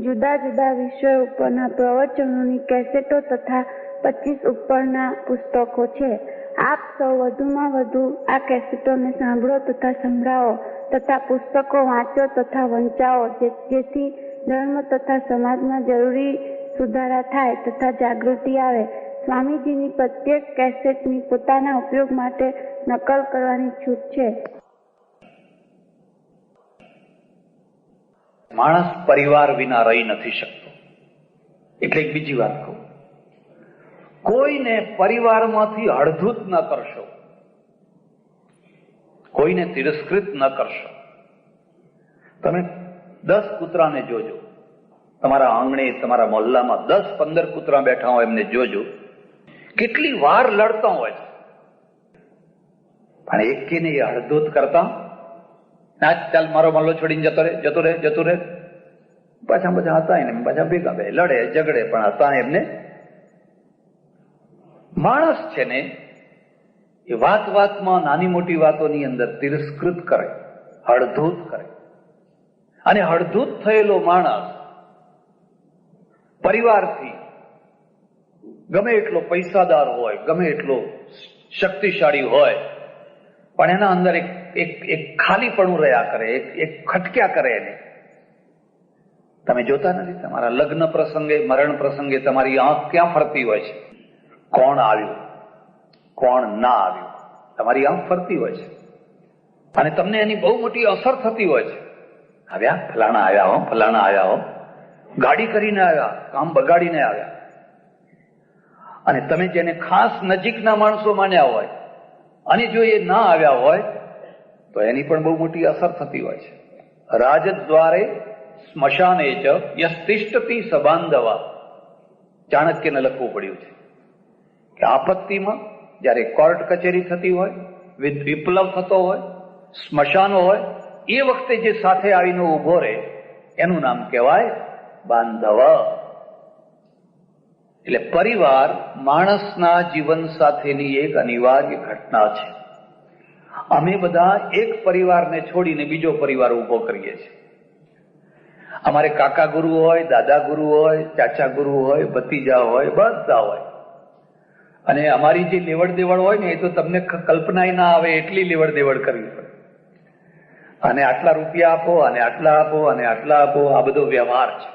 જુદા જુદા વિષયો ઉપરના પ્રવચનોની કેસેટો તથા 25 ઉપરના પુસ્તકો છે. આપ સૌ વધુમાં વધુ આ કેસેટોને સાંભળો તથા સંભળાવો તથા પુસ્તકો વાંચો તથા વંચાવો, જેથી ધર્મ તથા સમાજમાં જરૂરી સુધારા થાય તથા જાગૃતિ આવે. સ્વામીજીની પ્રત્યેક કેસેટની પોતાના ઉપયોગ માટે નકલ કરવાની છૂટ છે. માણસ પરિવાર વિના રહી નથી શકતો. એટલે એક બીજી વાત કહું, કોઈને પરિવારમાંથી અડધૂત ન કરશો, કોઈને તિરસ્કૃત ન કરશો. તમે 10 કૂતરાને જોજો, તમારા આંગણે, તમારા મોહલ્લામાં 10-15 કૂતરા બેઠા હોય, એમને જોજો કેટલી વાર લડતા હોય છે, પણ એકેને એ અડધૂત કરતા ના, ચાલ મારો મલ્લો છોડીને જતો રહે. પાછા હતા એને પાછા ભેગા બે લડે ઝઘડે, પણ હતા એમને. માણસ છે ને એ વાતમાં, નાની મોટી વાતોની અંદર તિરસ્કૃત કરે, હળધૂત કરે. અને હળધૂત થયેલો માણસ પરિવારથી ગમે એટલો પૈસાદાર હોય, ગમે એટલો શક્તિશાળી હોય, પણ એના અંદર એક ખાલીપણું રહ્યા કરે, એક ખટક્યા કરે એને. તમે જોતા નથી? તમારા લગ્ન પ્રસંગે, મરણ પ્રસંગે તમારી આંખ ક્યાં ફરતી હોય છે? કોણ આવ્યું, કોણ ના આવ્યું, તમારી આંખ ફરતી હોય છે અને તમને એની બહુ મોટી અસર થતી હોય છે. આવ્યા, ફલાણા આવ્યા હો, ફલાણા આવ્યા હો, ગાડી કરીને આવ્યા, કામ બગાડીને આવ્યા. અને તમે જેને ખાસ નજીકના માણસો માન્યા હોય અને જો એ ના આવ્યા હોય તો એની પણ બહુ મોટી અસર થતી હોય છે. રાજદ્વારે સ્મશાને ચ યસ્તિષ્ઠતિ સબાંધવા, ચાણક્યને લખવું પડ્યું છે કે આપત્તિમાં જયારે કોર્ટ કચેરી થતી હોય, વિપ્લવ થતો હોય, સ્મશાનો હોય, એ વખતે જે સાથે આવીને ઉભો રહે એનું નામ કહેવાય બાંધવ. એટલે પરિવાર માણસના જીવન સાથેની એક અનિવાર્ય ઘટના છે. અમે બધા એક પરિવારને છોડીને બીજો પરિવાર ઉભો કરીએ છીએ. અમારે કાકા ગુરુ હોય, દાદા ગુરુ હોય, ચાચા ગુરુ હોય, ભતીજા હોય, બધા હોય. અને અમારી જે લેવડ દેવડ હોય ને એ તો તમને કલ્પનાય ના આવે એટલી લેવડ દેવડ કરવી પડે. અને આટલા રૂપિયા આપો, અને આટલા આપો, અને આટલા આપો, આ બધો વ્યવહાર છે.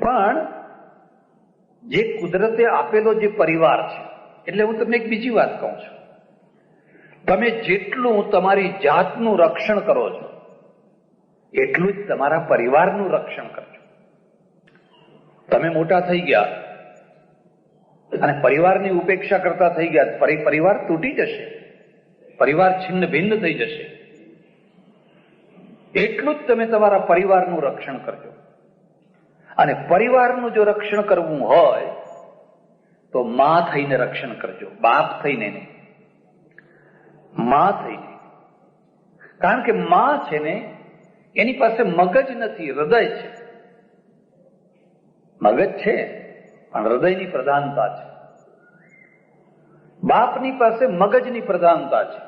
પણ જે કુદરતે આપેલો જે પરિવાર છે, એટલે હું તમને એક બીજી વાત કહું છું, તમે જેટલું તમારી જાતનું રક્ષણ કરો છો એટલું જ તમારા પરિવારનું રક્ષણ કરજો. તમે મોટા થઈ ગયા અને પરિવારની ઉપેક્ષા કરતા થઈ ગયા, પરિવાર તૂટી જશે, પરિવાર છિન્ન ભિન્ન થઈ જશે. એટલું જ તમે તમારા પરિવારનું રક્ષણ કરજો. અને પરિવારનું જો રક્ષણ કરવું હોય તો માં થઈને રક્ષણ કરજો, બાપ થઈને નહીં, માં થઈને. કારણ કે માં છે ને એની પાસે મગજ નથી, હૃદય છે. મગજ છે પણ હૃદયની પ્રધાનતા છે. બાપની પાસે મગજની પ્રધાનતા છે,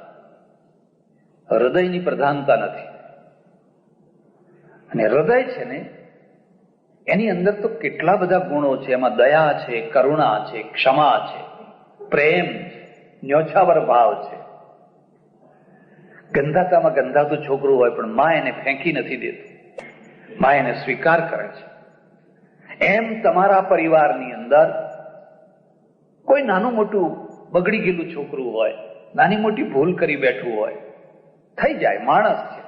હૃદયની પ્રધાનતા નથી. અને હૃદય છે ને એની અંદર તો કેટલા બધા ગુણો છે. એમાં દયા છે, કરુણા છે, ક્ષમા છે, પ્રેમ છે, ન્યોછાવર ભાવ છે. ગંધાતામાં ગંધાતું છોકરું હોય પણ માં એને ફેંકી નથી દેતું, માં એને સ્વીકાર કરે છે. એમ તમારા પરિવારની અંદર કોઈ નાનું મોટું બગડી ગયેલું છોકરું હોય, નાની મોટી ભૂલ કરી બેઠું હોય, થઈ જાય, માણસ છે.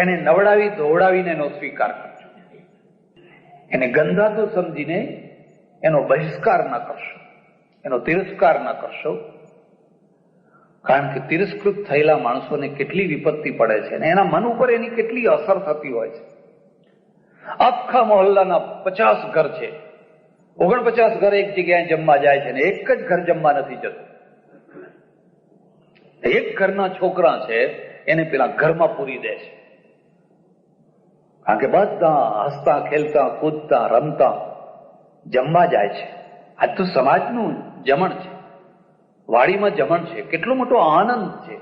એને નવડાવી ધોવડાવીને એનો સ્વીકાર કરજો. એને ગંધાતું સમજીને એનો બહિષ્કાર ન કરશો, એનો તિરસ્કાર ન કરશો. કારણ કે તિરસ્કૃત થયેલા માણસોને કેટલી વિપત્તિ પડે છે અને એના મન ઉપર એની કેટલી અસર થતી હોય છે. આખા મોહલ્લાના 50 ઘર છે, 49 ઘર એક જગ્યાએ જમવા જાય છે ને એક જ ઘર જમવા નથી જતું. એક ઘરના છોકરા છે એને પેલા ઘરમાં પૂરી દે છે. કારણ કે બધા હસતા ખેલતા કૂદતા રમતા જમવા જાય છે. આજ તો સમાજનું જમણ છે, વાડીમાં જમણ છે, કેટલો મોટો આનંદ છે.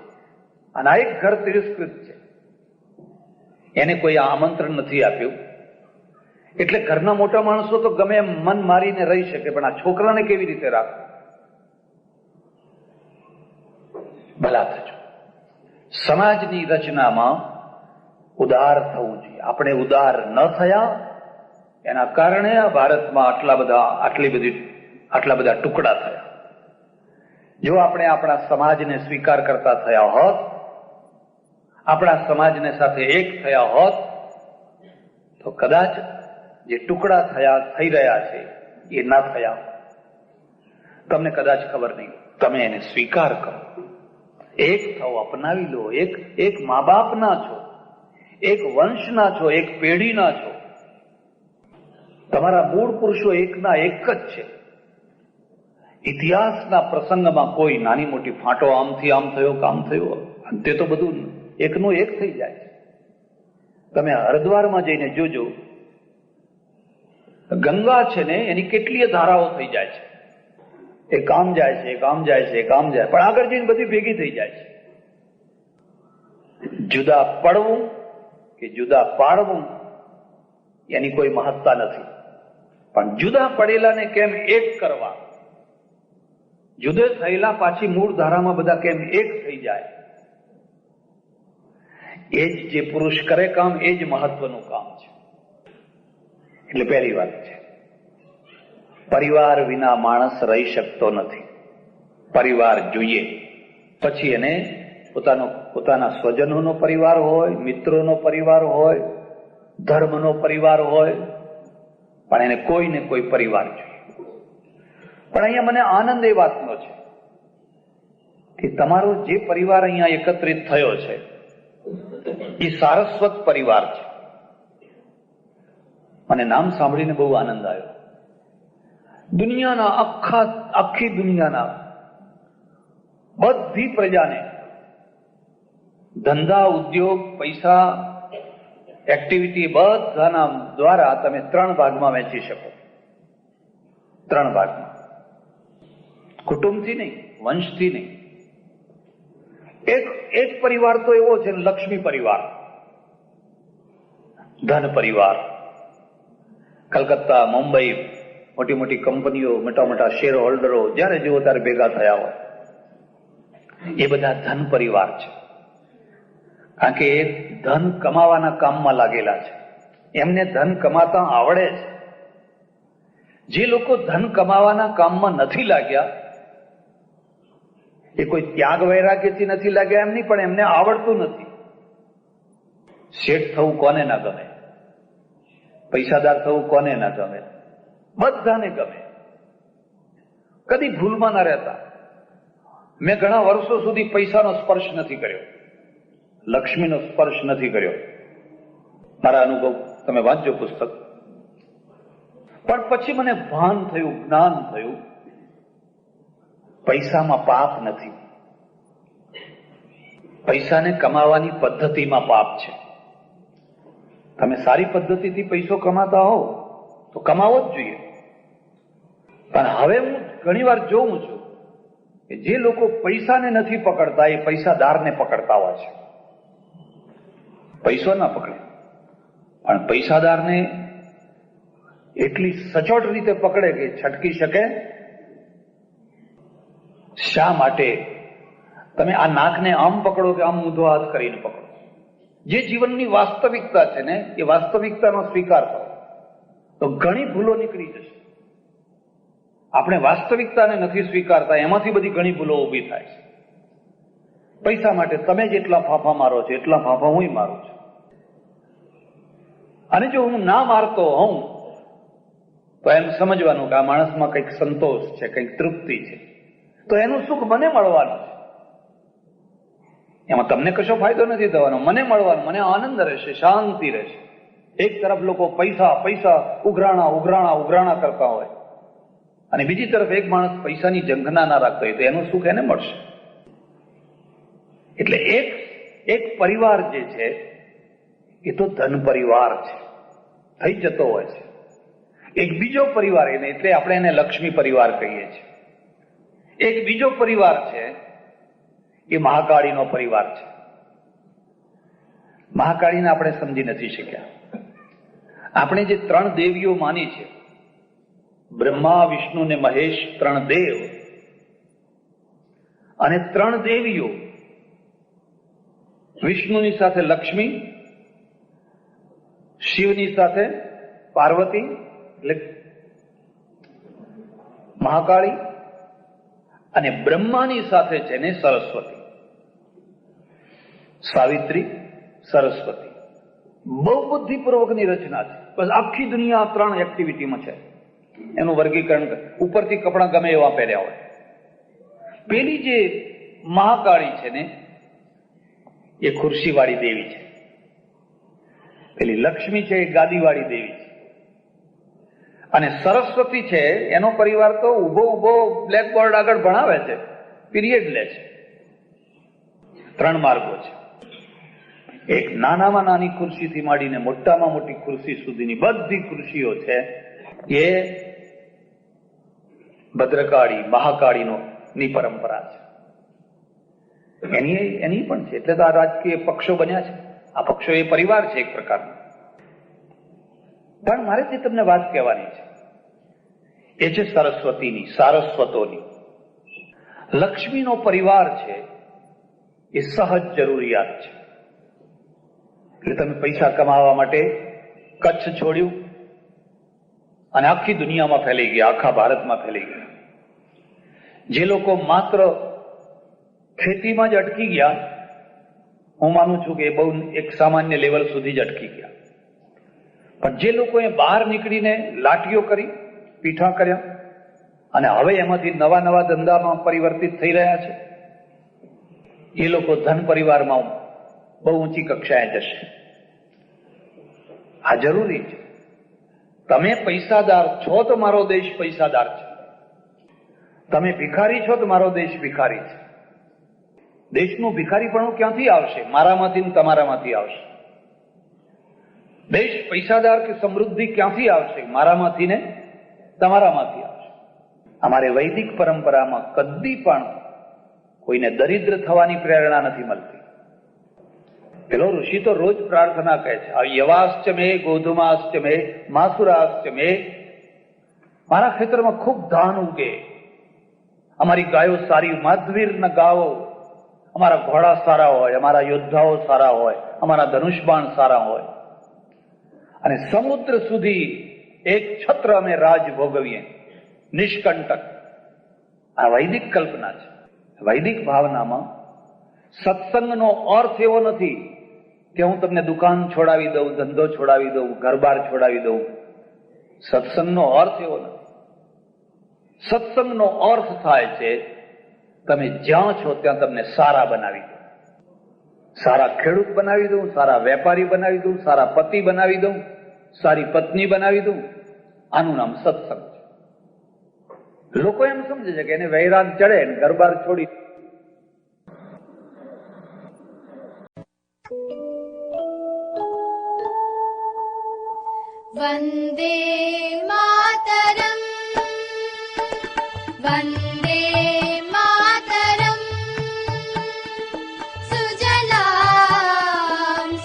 અને આ એક ઘર તિરસ્કૃત છે, એને કોઈ આમંત્રણ નથી આપ્યું. એટલે ઘરના મોટા માણસો તો ગમે એમ મન મારીને રહી શકે, પણ આ છોકરાને કેવી રીતે રાખવું? ભલા થજો. સમાજની રચનામાં ઉદાર થવું જોઈએ. આપણે ઉદાર ન થયા, એના કારણે આ ભારતમાં આટલા બધા ટુકડા થયા. જો આપણે આપણા સમાજને સ્વીકાર કરતા થયા હોત, આપણા સમાજને સાથે એક થયા હોત, તો કદાચ જે ટુકડા થઈ રહ્યા છે એ ના થયા. તમને કદાચ ખબર નહીં, તમે એને સ્વીકાર કરો, એક થાવ, અપનાવી લો. એક મા બાપના છો, એક વંશના છો, એક પેઢીના છો. તમારા મૂળ પુરુષો એકના એક જ છે. ઇતિહાસના પ્રસંગમાં કોઈ નાની મોટી ફાંટો આમથી આમ થયો કે આમ થયો, તે તો બધું એકનું એક થઈ જાય છે. તમે હરિદ્વારમાં જઈને જોજો, ગંગા છે ને એની કેટલીય ધારાઓ થઈ જાય છે. એક આમ જાય છે, એક આમ જાય છે, એક આમ જાય, પણ આગળ જઈને બધી ભેગી થઈ જાય છે. જુદા પડવું કે જુદા પાડવું એની કોઈ મહત્તા નથી, પણ જુદા પડેલાને કેમ એક કરવા, જુદે થયેલા પાછી મૂળ ધારામાં બધા કેમ એક થઈ જાય, એ જ જે પુરુષ કરે કામ, એ જ મહત્વનું કામ છે. એટલે પહેલી વાત છે, પરિવાર વિના માણસ રહી શકતો નથી. પરિવાર જોઈએ. પછી એને પોતાના સ્વજનોનો પરિવાર હોય, મિત્રોનો પરિવાર હોય, ધર્મનો પરિવાર હોય, પણ એને કોઈ ને કોઈ પરિવાર જોઈએ. પણ અહીંયા મને આનંદ એ વાતનો છે કે તમારો જે પરિવાર અહીંયા એકત્રિત થયો છે એ સારસ્વત પરિવાર છે. મને નામ સાંભળીને બહુ આનંદ આવ્યો. દુનિયાના આખી દુનિયાના બધી પ્રજાને ધંધા, ઉદ્યોગ, પૈસા, એક્ટિવિટી બધાના દ્વારા તમે 3 ભાગમાં વહેંચી શકો. 3 ભાગમાં. કુટુંબથી નહીં, વંશથી નહીં. એક પરિવાર તો એવો છે, લક્ષ્મી પરિવાર, ધન પરિવાર. કલકત્તા, મુંબઈ, મોટી મોટી કંપનીઓ, મોટા મોટા શેર હોલ્ડરો જ્યારે જુઓ ત્યારે ભેગા થયા હોય, એ બધા ધન પરિવાર છે. કારણ કે એ ધન કમાવાના કામમાં લાગેલા છે, એમને ધન કમાતા આવડે છે. જે લોકો ધન કમાવાના કામમાં નથી લાગ્યા, એ કોઈ ત્યાગ વૈરાગ્યથી નથી લાગ્યા એમ નહીં, પણ એમને આવડતું નથી. શેઠ થવું કોને ના ગમે? પૈસાદાર થવું કોને ના ગમે? બધાને ગમે. કદી ભૂલમાં ના રહેતા. મેં ઘણા વર્ષો સુધી પૈસાનો સ્પર્શ નથી કર્યો, લક્ષ્મીનો સ્પર્શ નથી કર્યો. મારા અનુભવ તમે વાંચજો પુસ્તક. પણ પછી મને ભાન થયું, જ્ઞાન થયું, પૈસામાં પાપ નથી. પૈસાને કમાવાની પદ્ધતિમાં પાપ છે. તમે સારી પદ્ધતિથી પૈસો કમાતા હોવ તો કમાવો જ જોઈએ. પણ હવે હું ઘણીવાર જોઉં છું કે જે લોકો પૈસાને નથી પકડતા એ પૈસાદારને પકડતા હોય છે. પૈસો ના પકડે પણ પૈસાદારને એટલી સચોટ રીતે પકડે કે છટકી શકે. શા માટે? તમે આ નાકને આમ પકડો કે આમ ઊંધો હાથ કરીને પકડો. જે જીવનની વાસ્તવિકતા છે ને એ વાસ્તવિકતાનો સ્વીકાર કરો તો ઘણી ભૂલો નીકળી જશે. આપણે વાસ્તવિકતાને નથી સ્વીકારતા, એમાંથી બધી ઘણી ભૂલો ઊભી થાય છે. પૈસા માટે તમે જેટલા ફાંફા મારો છો એટલા ફાંફા હું મારું છું. અને જો હું ના મારતો હોઉં તો એમ સમજવાનું કે આ માણસમાં કંઈક સંતોષ છે, કંઈક તૃપ્તિ છે, તો એનું સુખ મને મળવાનું છે. એમાં તમને કશો ફાયદો નથી થવાનો, મને મળવાનું, મને આનંદ રહેશે, શાંતિ રહેશે. એક તરફ લોકો પૈસા પૈસા ઉઘરાણા ઉઘરાણા ઉઘરાણા કરતા હોય અને બીજી તરફ એક માણસ પૈસાની ઝંખના ના રાખતો હોય તો એનું સુખ એને મળશે. એટલે એક પરિવાર જે છે એ તો ધન પરિવાર છે, થઈ જતો હોય છે. એક બીજો પરિવાર એને, એટલે આપણે એને લક્ષ્મી પરિવાર કહીએ છીએ. એક બીજો પરિવાર છે એ મહાકાળીનો પરિવાર છે. મહાકાળીને આપણે સમજી નથી શક્યા. આપણે જે 3 દેવીઓ માની છે, બ્રહ્મા, વિષ્ણુ ને મહેશ, 3 દેવ અને 3 દેવીઓ, વિષ્ણુની સાથે લક્ષ્મી, શિવની સાથે પાર્વતી એટલે મહાકાળી, અને બ્રહ્માની સાથે છે ને સરસ્વતી, સાવિત્રી, સરસ્વતી. બહુ બુદ્ધિપૂર્વકની રચના છે. બસ આખી દુનિયા 3 એક્ટિવિટીમાં છે. એનું વર્ગીકરણ ઉપરથી કપડા ગમે એવા પહેર્યા હોય. પેલી જે મહાકાળી છે ને એ ખુરશીવાળી દેવી છે. પેલી લક્ષ્મી છે એ ગાદીવાળી દેવી છે. અને સરસ્વતી છે એનો પરિવાર તો ઉભો ઉભો બ્લેકબોર્ડ આગળ ભણાવે છે, પીરિયડ લે છે. 3 માર્ગો છે. એક નાનામાં નાની ખુરશીથી માંડીને મોટામાં મોટી ખુરશી સુધીની બધી ખુરશીઓ છે એ ભદ્રકાળી, મહાકાળીનો ની પરંપરા છે. એની પણ છે. એટલે તો આ રાજકીય પક્ષો બન્યા છે. આ પક્ષો એ પરિવાર છે એક પ્રકારનો. પણ મારે જે તમને વાત કહેવાની છે એ છે સરસ્વતીની, સારસ્વતોની. લક્ષ્મીનો પરિવાર છે એ સહજ જરૂરિયાત છે. એટલે તમે પૈસા કમાવા માટે કચ્છ છોડ્યું અને આખી દુનિયામાં ફેલાઈ ગયા, આખા ભારતમાં ફેલાઈ ગયા. જે લોકો માત્ર ખેતીમાં જ અટકી ગયા, હું માનું છું કે એ બહુ એક સામાન્ય લેવલ સુધી જ અટકી ગયા. પણ જે લોકોએ બહાર નીકળીને લાટીઓ કરી, પીઠા કર્યા અને હવે એમાંથી નવા નવા ધંધામાં પરિવર્તિત થઈ રહ્યા છે, એ લોકો ધન પરિવારમાં બહુ ઊંચી કક્ષાએ જશે. આ જરૂરી છે. તમે પૈસાદાર છો તો મારો દેશ પૈસાદાર છે. તમે ભિખારી છો તો મારો દેશ ભિખારી છે. દેશનું ભિખારીપણું ક્યાંથી આવશે? મારામાંથી ને તમારામાંથી આવશે. દેશ પૈસાદાર કે સમૃદ્ધિ ક્યાંથી આવશે? મારામાંથી ને તમારામાંથી આવશે. અમારે વૈદિક પરંપરામાં કદી પણ કોઈને દરિદ્ર થવાની પ્રેરણા નથી મળતી. પેલો ઋષિ તો રોજ પ્રાર્થના કહે છે, યવાશ્ચ મે, ગોધુમાશ્ચ મે, માસુરાશ્ચ મે. મારા ખેતરમાં ખૂબ ધાન ઉગે, અમારી ગાયો સારી, માધવીરના ગાવો, અમારા ઘોડા સારા હોય, અમારા યોદ્ધાઓ સારા હોય, અમારા ધનુષબાણ સારા હોય અને સમુદ્ર સુધી એક છત્ર અમે રાજ ભોગવીએ, નિષ્કંટક. આ વૈદિક કલ્પના છે. વૈદિક ભાવનામાં સત્સંગનો અર્થ એવો નથી કે હું તમને દુકાન છોડાવી દઉં, ધંધો છોડાવી દઉં, ઘરબાર છોડાવી દઉં. સત્સંગનો અર્થ એવો નથી. સત્સંગનો અર્થ થાય છે તમે જ્યાં છો ત્યાં તમને સારા બનાવી દઉં, સારા ખેડૂત બનાવી દઉં, સારા વેપારી બનાવી દઉં, સારા પતિ બનાવી દઉં, સારી પત્ની બનાવી દઉં. આનું નામ સત્સંગ છે. લોકો એમ સમજે છે કે એને વૈરાગ ચડે ને ઘરબાર છોડી. वन्दे मातरम् वन्दे मातरम् सुजलां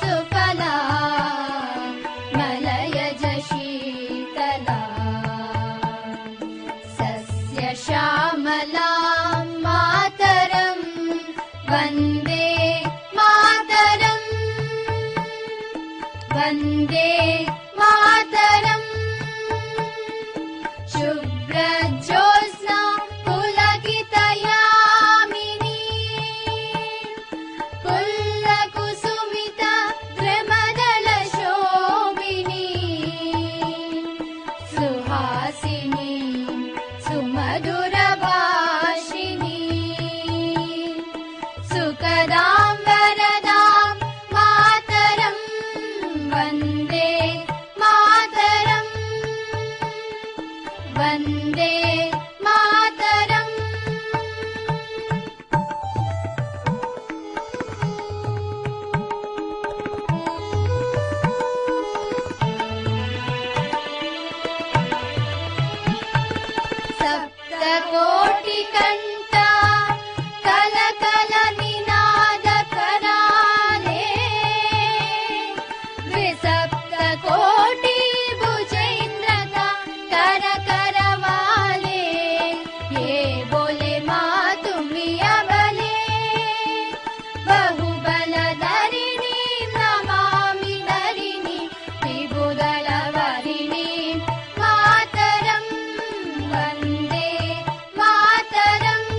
सुफलां मलयज शीतलां सस्यश्यामलां मातरम् वन्दे मातरम् वन्दे मातरम् शुभ्रज्योत्स्ना पुलकितयामिनी पुल्लकुसुमिता द्रमदलशोभिनी सुहासिनी सुमधुरभाषिणी सुखदां वरदां मातरम् वन्दे मातरम् वन्दे मातरम् सप्तकोटिकण्ठा कलकलनिनादकराले द्विसप्तकोटि भुजैन्द्रका करकरवाले ये बोले माँ तुम्ही अबले बहुबलधरिणी नमामि धरिणी विभुदलवरिणी मातरम् वन्दे मातरम्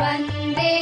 वन्दे